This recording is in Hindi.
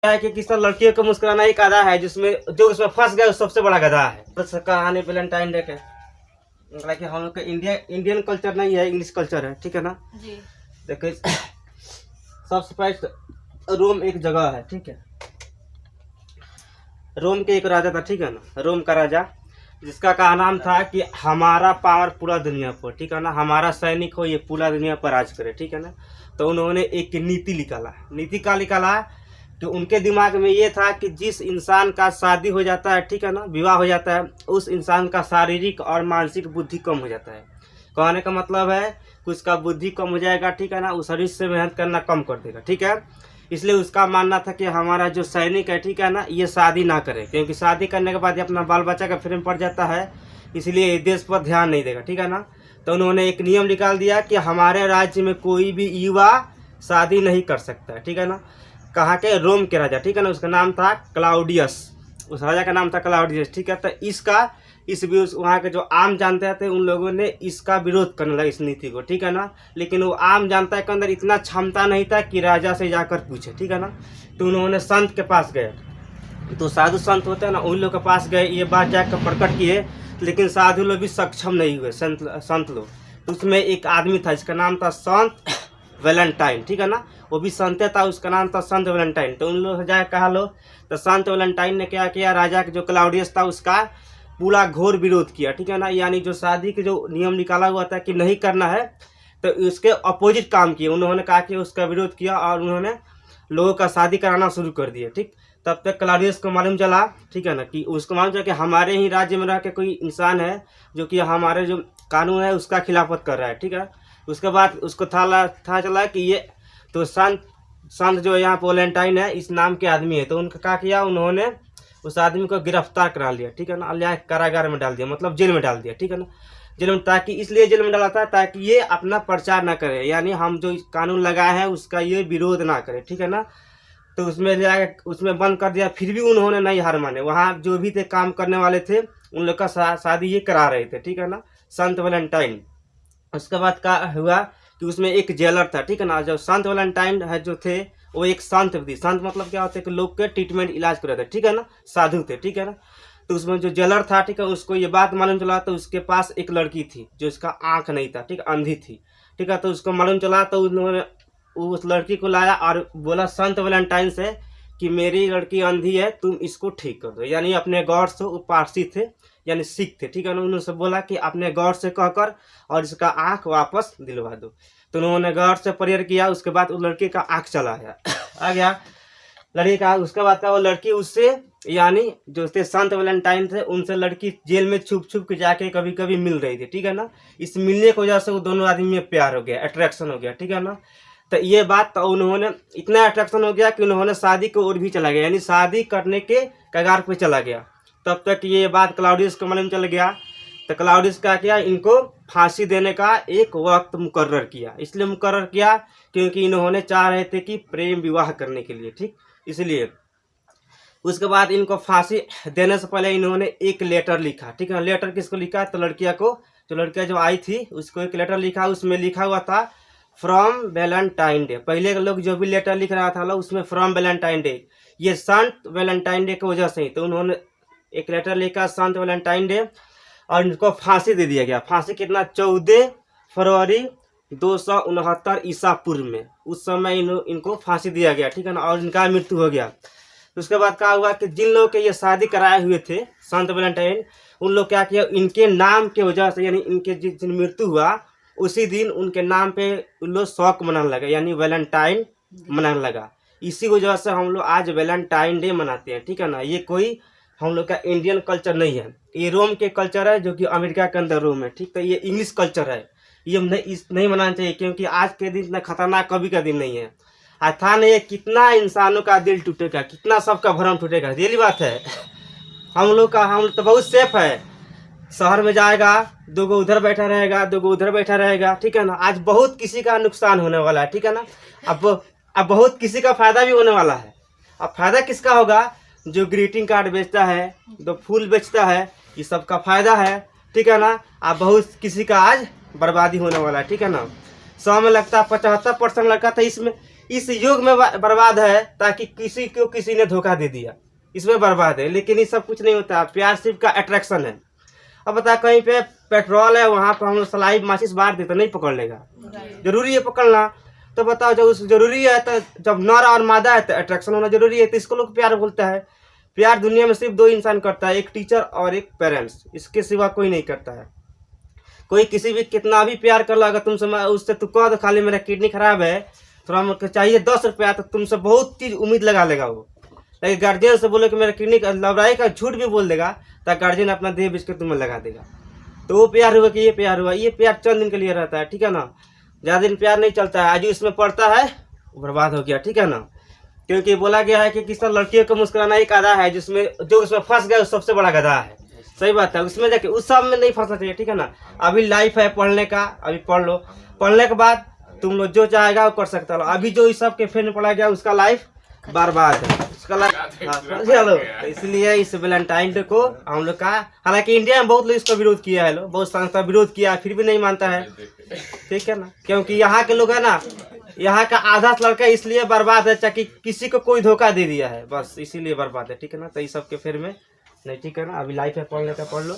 है कि किस तरह लड़कियों को मुस्कुराना एक अदा है, जिसमें जो उसमें फंस गया सबसे बड़ा गधा है। तो कहानी वैलेंटाइन डे के हालांकि हम लोग का इंडियन कल्चर नहीं है, इंग्लिश कल्चर है, ठीक है ना जी। देखिए सबसे पहले रोम एक जगह है, ठीक है। रोम के एक राजा था, ठीक है ना, रोम का राजा, जिसका कहा नाम था कि हमारा पावर पूरा दुनिया पर, ठीक है ना, हमारा सैनिक हो ये पूरा दुनिया पर राज करे, ठीक है ना। तो उन्होंने एक नीति निकाला। नीति का निकाला कि उनके दिमाग में ये था कि जिस इंसान का शादी हो जाता है, ठीक है ना, विवाह हो जाता है, उस इंसान का शारीरिक और मानसिक बुद्धि कम हो जाता है। कहने का मतलब है कि उसका बुद्धि कम हो जाएगा, ठीक है ना, वो शरीर से मेहनत करना कम कर देगा, ठीक है। इसलिए उसका मानना था कि हमारा जो सैनिक है, ठीक है ना, ये शादी ना करे, क्योंकि शादी करने के बाद ये अपना बाल बच्चा का फ्रेम पड़ जाता है, इसलिए देश पर ध्यान नहीं देगा, ठीक है ना। तो उन्होंने एक नियम निकाल दिया कि हमारे राज्य में कोई भी युवा शादी नहीं कर सकता है, ठीक है ना। कहाँ के? रोम के राजा, ठीक है ना, उसका नाम था क्लाउडियस, उस राजा का नाम था क्लाउडियस, ठीक है। तो इस वहाँ के जो आम जानते थे उन लोगों ने इसका विरोध करने लगा, इस नीति को, ठीक है ना। लेकिन वो आम जनता के अंदर इतना क्षमता नहीं था कि राजा से जाकर पूछे, ठीक है ना। तो उन्होंने संत के पास गए, तो साधु संत होते हैं ना, उन लोग के पास गए, ये बात जाकर प्रकट किए, लेकिन साधु लोग भी सक्षम नहीं हुए, संत लोग। तो उसमें एक आदमी था जिसका नाम था संत वैलेंटाइन, ठीक है ना, वो भी संत था, उसका नाम था संत वैलेंटाइन। तो उन लोग से जाकर कहा लो, तो संत वैलेंटाइन ने क्या किया, राजा के जो क्लाउडियस था उसका पूरा घोर विरोध किया, ठीक है ना। यानी जो शादी के जो नियम निकाला हुआ था कि नहीं करना है, तो उसके अपोजिट काम किए। उन्होंने कहा कि उसका विरोध किया और उन्होंने लोगों का शादी कराना शुरू कर दिया, ठीक। तब तक क्लाउडियस को मालूम चला, ठीक है ना, कि उसको मालूम चला कि हमारे ही राज्य में रह के कोई इंसान है जो कि हमारे जो कानून है उसका खिलाफत कर रहा है, ठीक है। उसके बाद उसको था चला कि ये तो संत जो यहाँ वैलेंटाइन है इस नाम के आदमी है। तो उनका क्या किया, उन्होंने उस आदमी को गिरफ्तार करा लिया, ठीक है ना, लिया कारागार में डाल दिया, मतलब जेल में डाल दिया, ठीक है ना। जेल में, ताकि इसलिए जेल में डाला था ताकि ये अपना प्रचार ना करे, यानी हम जो कानून लगाए हैं उसका ये विरोध ना करे, ठीक है ना। तो उसमें जाकर उसमें बंद कर दिया। फिर भी उन्होंने नहीं हार माने, वहाँ जो भी थे काम करने वाले थे उन लोग का शादी ये करा रहे थे, ठीक है ना, संत वैलेंटाइन। उसके बाद क्या हुआ कि उसमें एक जेलर था, ठीक है ना। जब संत वैलेंटाइन है जो थे वो एक संत थी, संत मतलब क्या होता है कि लोग के ट्रीटमेंट इलाज कर रहे थे, ठीक है ना, साधु थे, ठीक है ना। तो उसमें जो जेलर था, ठीक है, उसको ये बात मालूम चला, तो उसके पास एक लड़की थी जो इसका आंख नहीं था, ठीक, अंधी थी, ठीक है। तो उसको मालूम चला, तो उन्होंने उस लड़की को लाया और बोला संत वैलेंटाइन से कि मेरी लड़की अंधी है, तुम इसको ठीक कर दो। यानी अपने गौर से, वो पारसी थे यानी सिख थे, ठीक है ना, उन्होंने बोला कि अपने गौर से कहकर और इसका आँख वापस दिलवा दो। तो उन्होंने गौर से प्रेयर किया, उसके बाद उस लड़की का आँख चला गया आ गया लड़की का। उसके बाद का वो लड़की उससे, यानी जो थे संत वैलेंटाइन थे उनसे लड़की जेल में छुप छुप के जाके कभी कभी मिल रही थी, ठीक है ना। इस मिलने की वजह से वो दोनों आदमी में प्यार हो गया, अट्रैक्शन हो गया, ठीक है ना। तो ये बात तो उन्होंने इतना अट्रैक्शन हो गया कि उन्होंने शादी की ओर भी चला गया, यानी शादी करने के कगार पे चला गया। तब तक ये बात क्लाउडियस को मालूम चल गया। तो क्लाउडियस क्या किया, इनको फांसी देने का एक वक्त मुकर्रर किया। इसलिए मुकर्रर किया क्योंकि इन्होंने चाह रहे थे कि प्रेम विवाह करने के लिए, ठीक, इसलिए। उसके बाद इनको फांसी देने से पहले इन्होंने एक लेटर लिखा, ठीक है। लेटर किसको लिखा, तो लड़किया को, जो लड़कियाँ जो आई थी उसको एक लेटर लिखा। उसमें लिखा हुआ था फ्रॉम वैलेंटाइन डे। पहले के लोग जो भी लेटर लिख रहा था उसमें फ्रॉम वैलेंटाइन डे, ये संत वैलेंटाइन डे की वजह से ही। तो उन्होंने एक लेटर लिखा संत वैलेंटाइन डे और इनको फांसी दे दिया गया। फांसी कितना, 14 फरवरी 269 ईसा पूर्व में, उस समय इनको फांसी दिया गया, ठीक है ना, और इनका मृत्यु हो गया। उसके बाद क्या हुआ कि जिन लोग के ये शादी कराए हुए थे संत वैलेंटाइन, उन लोग क्या किया, इनके नाम के वजह से, यानी इनके जिस दिन मृत्यु हुआ उसी दिन उनके नाम पे उन लोग शौक मनाने लगे, यानी वैलेंटाइन मनाने लगा। इसी वजह से हम लोग आज वैलेंटाइन डे मनाते हैं, ठीक है ना। ये कोई हम लोग का इंडियन कल्चर नहीं है, ये रोम के कल्चर है, जो कि अमेरिका के अंदर रोम है, ठीक। तो ये इंग्लिश कल्चर है, ये नहीं मनाना चाहिए, क्योंकि आज के दिन इतना खतरनाक कभी का दिन नहीं है। आज था नहीं, कितना इंसानों का दिल टूटेगा, कितना सबका भरम टूटेगा, ये बात है। हम लोग तो बहुत सेफ है, शहर में जाएगा, 2 गो उधर बैठा रहेगा, 2 गो उधर बैठा रहेगा, ठीक है ना। आज बहुत किसी का नुकसान होने वाला है, ठीक है ना। अब बहुत किसी का फायदा भी होने वाला है। अब फायदा किसका होगा, जो ग्रीटिंग कार्ड बेचता है, जो फूल बेचता है, ये सब का फायदा है, ठीक है ना। अब बहुत किसी का आज बर्बादी होने वाला है, ठीक है ना। 100 में लगता है 75% लगता था, इसमें इस युग में बर्बाद है ताकि किसी को किसी ने धोखा दे दिया, इसमें बर्बाद है। लेकिन ये सब कुछ नहीं होता, प्यार सिर्फ का अट्रैक्शन है। अब बता, कहीं पे पेट्रोल है, वहाँ पर हम लोग सलाई माचिस बांट देते, नहीं पकड़ लेगा, जरूरी है पकड़ना। तो बताओ, जब उस जरूरी है तो जब नर और मादा है तो अट्रैक्शन होना जरूरी है, तो इसको लोग प्यार बोलता है। प्यार दुनिया में सिर्फ दो इंसान करता है, एक टीचर और एक पेरेंट्स, इसके सिवा कोई नहीं करता है। कोई किसी भी कितना भी प्यार कर लो, अगर तुमसे उससे तू कह दो खाली मेरा किडनी खराब है, थोड़ा मुझे चाहिए 10 रुपया, तो तुमसे बहुत चीज़ उम्मीद लगा लेगा वो। लेकिन गार्जियन से बोले कि मेरा किडनी लवराई का झूठ भी बोल देगा, तो गार्जियन अपना देह बेच के तुम्हें लगा देगा। तो वो प्यार हुआ कि ये प्यार हुआ। ये प्यार चंद दिन के लिए रहता है, ठीक है ना, ज़्यादा दिन प्यार नहीं चलता है। आज इसमें पड़ता है बर्बाद हो गया, ठीक है ना। क्योंकि बोला गया है कि किसी लड़कियों को मुस्कुराना एक आधा है, जिसमें जो उसमें फंस गया सबसे बड़ा गधा है। सही बात है, उसमें जाके उस सब में नहीं फंसना चाहिए, ठीक है ना। अभी लाइफ है पढ़ने का, अभी पढ़ लो, पढ़ने के बाद तुम लोग जो चाहेगा वो कर सकता हो। अभी जो इस सब के फेर में पड़ा गया उसका लाइफ बर्बाद है, उसका लाइफ। चलो, इसलिए इस वैलेंटाइन डे को हम लोग का, हालांकि इंडिया में बहुत लोग इसका विरोध किया है, लोग बहुत संस्था विरोध किया, फिर भी नहीं मानता है, ठीक है ना। क्योंकि यहाँ के लोग है ना, यहाँ का आधा लड़का इसलिए बर्बाद है ताकि किसी को कोई धोखा दे दिया है, बस इसीलिए बर्बाद है, ठीक है ना। तो इस सब के फेर में नहीं, ठीक है ना। अभी लाइफ है पढ़ने का, पढ़ लो।